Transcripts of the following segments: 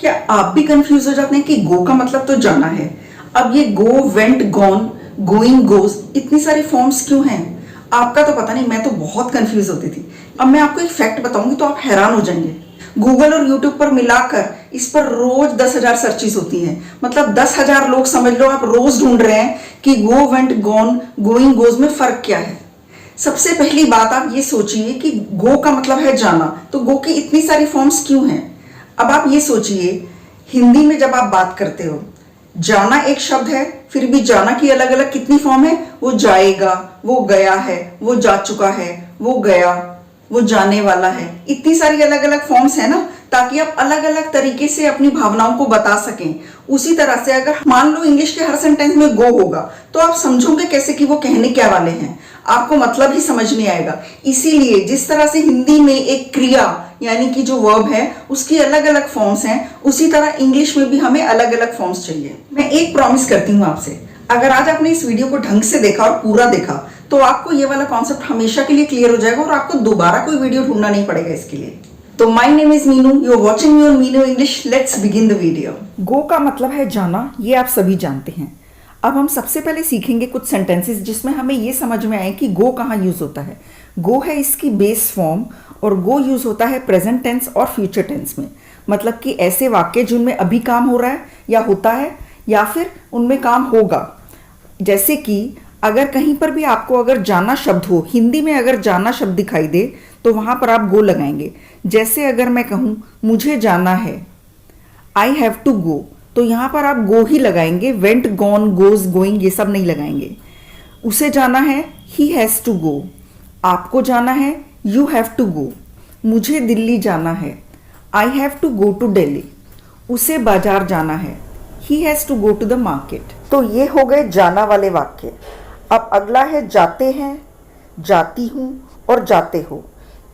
क्या आप भी कंफ्यूज हो जाते हैं कि गो का मतलब तो जाना है। अब ये गो, वेंट, गॉन, गोइंग, गोज, इतनी सारी फॉर्म्स क्यों हैं? आपका तो पता नहीं, मैं तो बहुत कंफ्यूज होती थी। अब मैं आपको एक फैक्ट बताऊंगी तो आप हैरान हो जाएंगे। गूगल और यूट्यूब पर मिलाकर इस पर रोज 10,000 सर्चेस होती हैं। मतलब 10,000 लोग समझ लो आप रोज ढूंढ रहे हैं कि गो, वेंट, गॉन, गोइंग, गोज में फर्क क्या है। सबसे पहली बात आप ये सोचिए कि गो का मतलब है जाना, तो गो की इतनी सारी फॉर्म्स क्यों हैं? अब आप ये सोचिए, हिंदी में जब आप बात करते हो, जाना एक शब्द है, फिर भी जाना की अलग अलग कितनी फॉर्म है? वो जाएगा, वो गया है, वो जा चुका है, वो गया, वो जाने वाला है। इतनी सारी अलग अलग फॉर्म्स है ना, ताकि आप अलग अलग तरीके से अपनी भावनाओं को बता सकें। उसी तरह से अगर मान लो इंग्लिश के हर सेंटेंस में गो होगा, तो आप समझोगे कैसे कि वो कहने क्या वाले हैं? आपको मतलब ही समझ नहीं आएगा। इसीलिए जिस तरह से हिंदी में एक क्रिया यानी कि जो वर्ब है उसकी अलग अलग फॉर्म्स हैं, उसी तरह इंग्लिश में भी हमें अलग अलग फॉर्म्स चाहिए। मैं एक प्रॉमिस करती हूँ आपसे, अगर आज आपने इस वीडियो को ढंग से देखा और पूरा देखा तो आपको ये वाला कॉन्सेप्ट हमेशा के लिए क्लियर हो जाएगा और आपको दोबारा कोई वीडियो ढूंढना नहीं पड़ेगा इसके लिए। तो my name is Meenu, you are watching me on Meenu English. Let's begin the video. Go का मतलब है जाना, ये आप सभी जानते हैं। अब हम सबसे पहले सीखेंगे कुछ सेंटेंसेस जिसमें हमें ये समझ में आए कि गो कहाँ यूज होता है। गो है इसकी बेस फॉर्म और गो यूज होता है प्रेजेंट टेंस और फ्यूचर टेंस में। मतलब कि ऐसे वाक्य जिनमें अभी काम हो रहा है या होता है या फिर उनमें काम होगा। जैसे कि अगर कहीं पर भी आपको अगर जाना शब्द हो, हिंदी में अगर जाना शब्द दिखाई दे तो वहां पर आप गो लगाएंगे। जैसे अगर मैं कहूँ मुझे जाना है, आई हैव टू गो, तो यहाँ पर आप गो ही लगाएंगे। वेंट, गॉन, गोज, गोइंग ये सब नहीं लगाएंगे। उसे जाना है, ही हैज़ टू गो। आपको जाना है, यू हैव टू गो। मुझे दिल्ली जाना है, I have to go to Delhi. उसे बाजार जाना है, he has to go to the market. तो ये हो गए जाना वाले वाक्य। अब अगला है जाते हैं, जाती हूँ और जाते हो।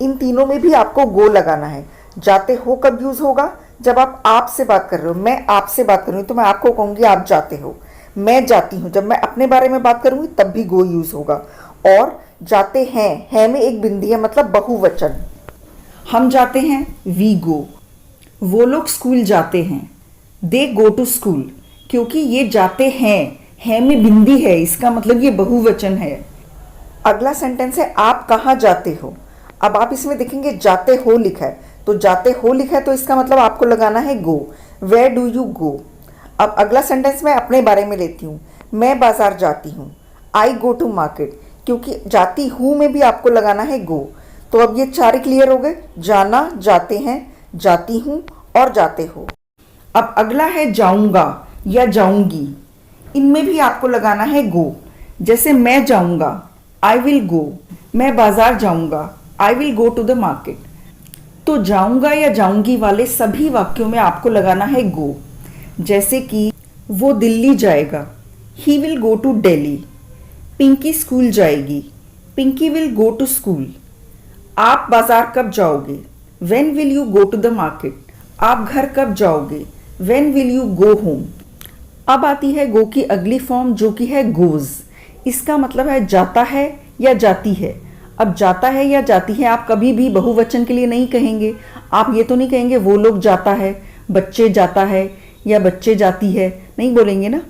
इन तीनों में भी आपको गो लगाना है। जाते हो कब यूज होगा? जब आप से बात कर रहे हो, मैं आपसे बात कर रही हूँ तो मैं आपको कहूँगी आप जाते हो। मैं जाती हूँ, जब मैं अपने बारे में बात करूँगी तब भी गो यूज होगा। और जाते हैं, है में एक बिंदी है, मतलब बहुवचन। हम जाते हैं, वी गो। वो लोग स्कूल जाते हैं, दे गो टू स्कूल। क्योंकि ये जाते हैं, है में बिंदी है, इसका मतलब ये बहुवचन है। अगला सेंटेंस है आप कहाँ जाते हो। अब आप इसमें देखेंगे जाते हो लिखा है, तो जाते हो लिखा है तो इसका मतलब आपको लगाना है go. Where do you go. अब अगला सेंटेंस मैं अपने बारे में लेती हूँ, मैं बाजार जाती हूँ, आई गो टू मार्केट। क्योंकि जाती हूँ में भी आपको लगाना है गो। तो अब ये चार क्लियर हो गए, जाना, जाते हैं, जाती हूँ और जाते हो। अब अगला है जाऊँगा या जाऊँगी। इनमें भी आपको लगाना है गो। जैसे मैं जाऊँगा, आई विल गो। मैं बाजार जाऊँगा, I will go to the market. तो जाऊँगा या जाऊँगी वाले सभी वाक्यों में आपको लगाना है गो। जैसे कि वो दिल्ली जाएगा, he will go to Delhi. Pinky school जाएगी, Pinky will go to school. आप बाजार कब जाओगे, when will you go to the market. आप घर कब जाओगे, when will you go home. अब आती है गो की अगली फॉर्म जो कि है गोज। इसका मतलब है जाता है या जाती है। अब जाता है या जाती है आप कभी भी बहुवचन के लिए नहीं कहेंगे। आप ये तो नहीं कहेंगे वो लोग जाता है, बच्चे जाता है या बच्चे जाती है, नहीं बोलेंगे ना।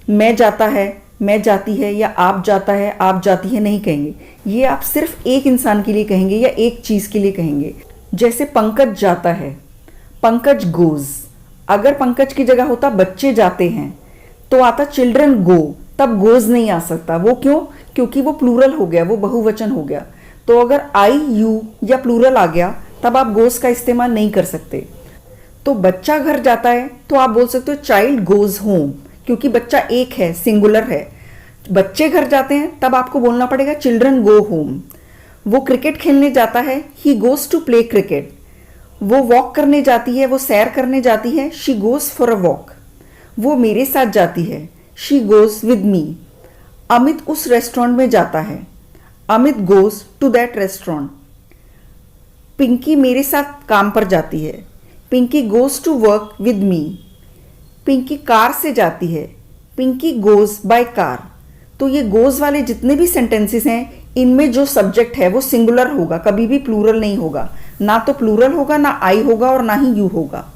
मैं जाता है, मैं जाती है या आप जाता है, आप जाती है नहीं कहेंगे। ये आप सिर्फ एक इंसान के लिए कहेंगे या एक चीज़ के लिए कहेंगे। जैसे पंकज जाता है, पंकज गोज। अगर पंकज की जगह होता बच्चे जाते हैं तो आता चिल्ड्रन गो, तब गोज नहीं आ सकता। वो क्यों? क्योंकि वो प्लूरल हो गया, वो बहुवचन हो गया। तो अगर आई, यू या प्लूरल आ गया तब आप गोज का इस्तेमाल नहीं कर सकते। तो बच्चा घर जाता है तो आप बोल सकते हो चाइल्ड गोज होम, क्योंकि बच्चा एक है, सिंगुलर है। बच्चे घर जाते हैं तब आपको बोलना पड़ेगा चिल्ड्रन गो होम। वो क्रिकेट खेलने जाता है, he goes to play cricket. वो वॉक करने जाती है, वो सैर करने जाती है, she goes for a walk. वो मेरे साथ जाती है, she goes with me. Amit उस रेस्टोरेंट में जाता है, Amit goes to that restaurant. Pinky मेरे साथ काम पर जाती है, Pinky goes to work with me. Pinky car से जाती है, पिंकी गोज बाय कार। तो ये गोज वाले जितने भी सेंटेंसेस हैं, इनमें जो सब्जेक्ट है वो सिंगुलर होगा, कभी भी प्लूरल नहीं होगा। ना तो प्लूरल होगा, ना आई होगा और ना ही यू होगा।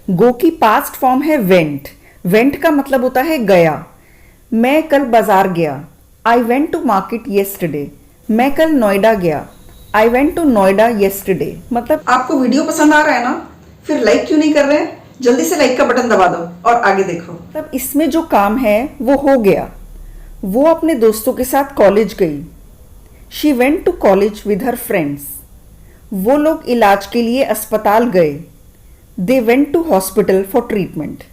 गो की पास्ट फॉर्म है वेंट। वेंट का मतलब होता है गया। मैं कल बाजार गया, I went to market yesterday. मैं कल नोएडा गया, I went to Noida yesterday. मतलब आपको वीडियो पसंद आ रहा है ना, फिर लाइक क्यों नहीं कर रहे हैं? जल्दी से लाइक का बटन दबा दो और आगे देखो। तब इसमें जो काम है वो हो गया। वो अपने दोस्तों के साथ कॉलेज गई। She went to college with her friends. वो लोग इलाज के लिए अस्पताल गए। They went to hospital for treatment.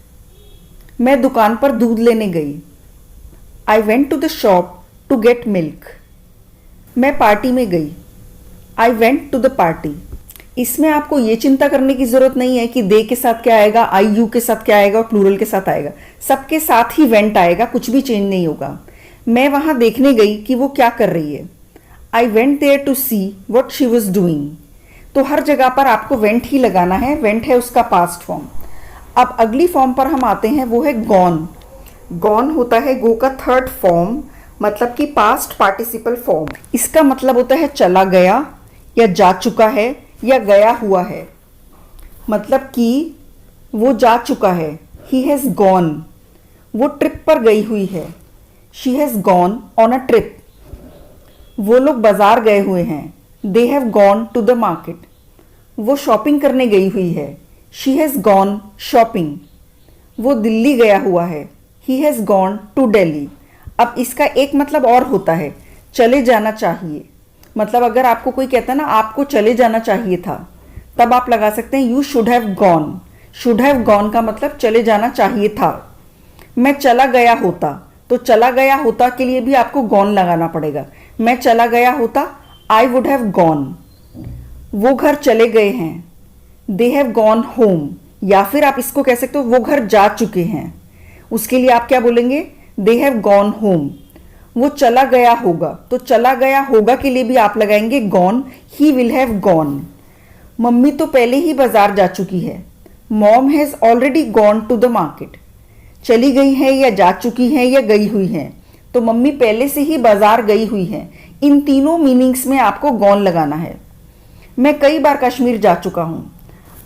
मैं दुकान पर दूध लेने गई। I went to the shop to get milk. मैं पार्टी में गई। I went to the party. इसमें आपको ये चिंता करने की जरूरत नहीं है कि दे के साथ क्या आएगा, आई यू के साथ क्या आएगा और प्लूरल के साथ आएगा। सबके साथ ही वेंट आएगा, कुछ भी चेंज नहीं होगा। मैं वहां देखने गई कि वो क्या कर रही है। I went there to see what she was doing. तो हर जगह पर आपको वेंट ही लगाना है। वेंट है उसका पास्ट फॉर्म। अब अगली फॉर्म पर हम आते हैं, वो है गॉन। गॉन होता है गो का थर्ड फॉर्म, मतलब कि पास्ट पार्टिसिपल फॉर्म। इसका मतलब होता है चला गया या जा चुका है या गया हुआ है। मतलब कि वो जा चुका है। He has gone. वो ट्रिप पर गई हुई है। She has gone on a trip. वो लोग बाजार गए हुए हैं। They have gone to the market. वो शॉपिंग करने गई हुई है। She has gone shopping. वो दिल्ली गया हुआ है। He has gone to Delhi. अब इसका एक मतलब और होता है, चले जाना चाहिए। मतलब अगर आपको कोई कहता है ना आपको चले जाना चाहिए था, तब आप लगा सकते हैं you should have gone. Should have gone का मतलब चले जाना चाहिए था। मैं चला गया होता, तो चला गया होता के लिए भी आपको गॉन लगाना पड़ेगा। मैं चला गया होता, आई वुड हैव गॉन। वो घर चले गए हैं। They have gone home. या फिर आप इसको कह सकते हो वो घर जा चुके हैं। उसके लिए आप क्या बोलेंगे? दे हैव गॉन होम। वो चला गया होगा, तो चला गया होगा के लिए भी आप लगाएंगे gone. He will have gone. मम्मी तो पहले ही बाजार जा चुकी है। Mom has already gone to the market. चली गई है या जा चुकी है या गई हुई है, तो मम्मी पहले से ही बाजार गई हुई है। इन तीनों मीनिंग्स में आपको गॉन लगाना है। मैं कई बार कश्मीर जा चुका हूं।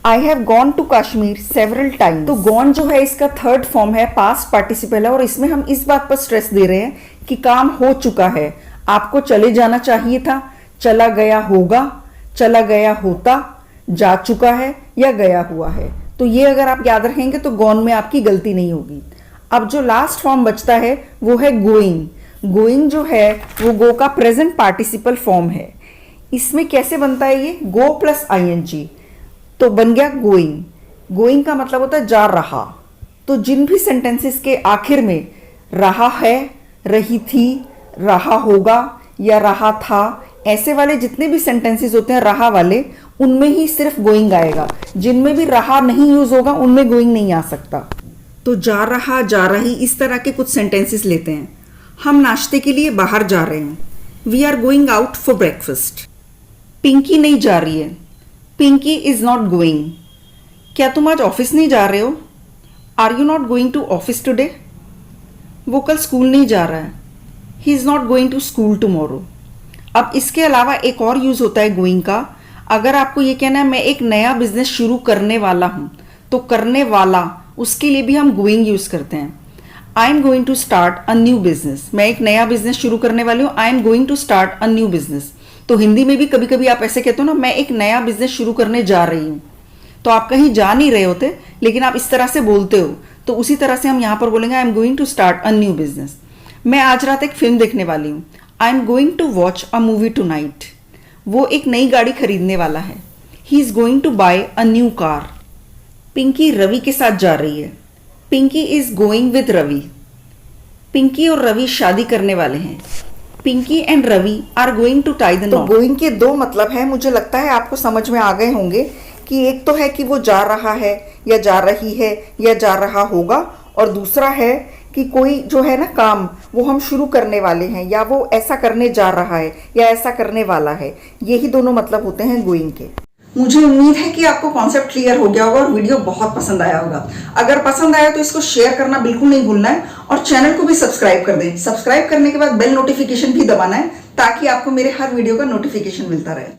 I have gone to Kashmir several times. तो गॉन जो है इसका थर्ड फॉर्म है, पास्ट पार्टिसिपल है, और इसमें हम इस बात पर स्ट्रेस दे रहे हैं कि काम हो चुका है। आपको चले जाना चाहिए था, चला गया होगा, चला गया होता, जा चुका है या गया हुआ है। तो ये अगर आप याद रखेंगे तो गॉन में आपकी गलती नहीं होगी। अब जो लास्ट फॉर्म बचता है वो है गोइंग। गोइंग जो है वो गो का प्रेजेंट पार्टिसिपल फॉर्म है। इसमें कैसे बनता है ये? गो प्लस आईएनजी, तो बन गया गोइंग। गोइंग का मतलब होता है जा रहा। तो जिन भी सेंटेंसेस के आखिर में रहा है, रही थी, रहा होगा या रहा था, ऐसे वाले जितने भी सेंटेंसेस होते हैं रहा वाले, उनमें ही सिर्फ गोइंग आएगा। जिनमें भी रहा नहीं यूज होगा उनमें गोइंग नहीं आ सकता। तो जा रहा, जा रही, इस तरह के कुछ सेंटेंसेस लेते हैं। हम नाश्ते के लिए बाहर जा रहे हैं। We are going out for breakfast. Pinky नहीं जा रही है। Pinky is not going. क्या तुम आज ऑफिस नहीं जा रहे हो? Are you not going to office today? वो कल स्कूल नहीं जा रहा है। He is not going to school tomorrow. अब इसके अलावा एक और यूज होता है गोइंग का। अगर आपको ये कहना है मैं एक नया बिजनेस शुरू करने वाला हूं, तो करने वाला, उसके लिए भी हम गोइंग यूज करते हैं। I am going to start a new business. मैं एक नया बिजनेस शुरू करने वाली हूँ। I am going to start a new business. तो हिंदी में भी कभी कभी आप ऐसे कहते हो ना, मैं एक नया बिजनेस शुरू करने जा रही हूँ। तो आप कहीं जा नहीं रहे होते, लेकिन आप इस तरह से बोलते हो, तो उसी तरह से हम यहाँ पर बोलेंगे I am going to start a new business. मैं आज रात एक फिल्म देखने वाली हूँ। I am going to watch a movie tonight. वो एक नई गाड़ी खरीदने वाला है। He is going to buy a new car. Pinky Ravi के साथ जा रही है। Pinky is going with Ravi. Pinky और रवि शादी करने वाले हैं। Pinky and Ravi are going to tie the not. तो गोइंग के दो मतलब है, मुझे लगता है आपको समझ में आ गए होंगे कि एक तो है कि वो जा रहा है या जा रही है या जा रहा होगा, और दूसरा है कि कोई जो है ना काम वो हम शुरू करने वाले हैं, या वो ऐसा करने जा रहा है या ऐसा करने वाला है। यही दोनों मतलब होते हैं गोइंग के। मुझे उम्मीद है कि आपको कॉन्सेप्ट क्लियर हो गया होगा और वीडियो बहुत पसंद आया होगा। अगर पसंद आया तो इसको शेयर करना बिल्कुल नहीं भूलना है, और चैनल को भी सब्सक्राइब कर दें। सब्सक्राइब करने के बाद बेल नोटिफिकेशन भी दबाना है, ताकि आपको मेरे हर वीडियो का नोटिफिकेशन मिलता रहे।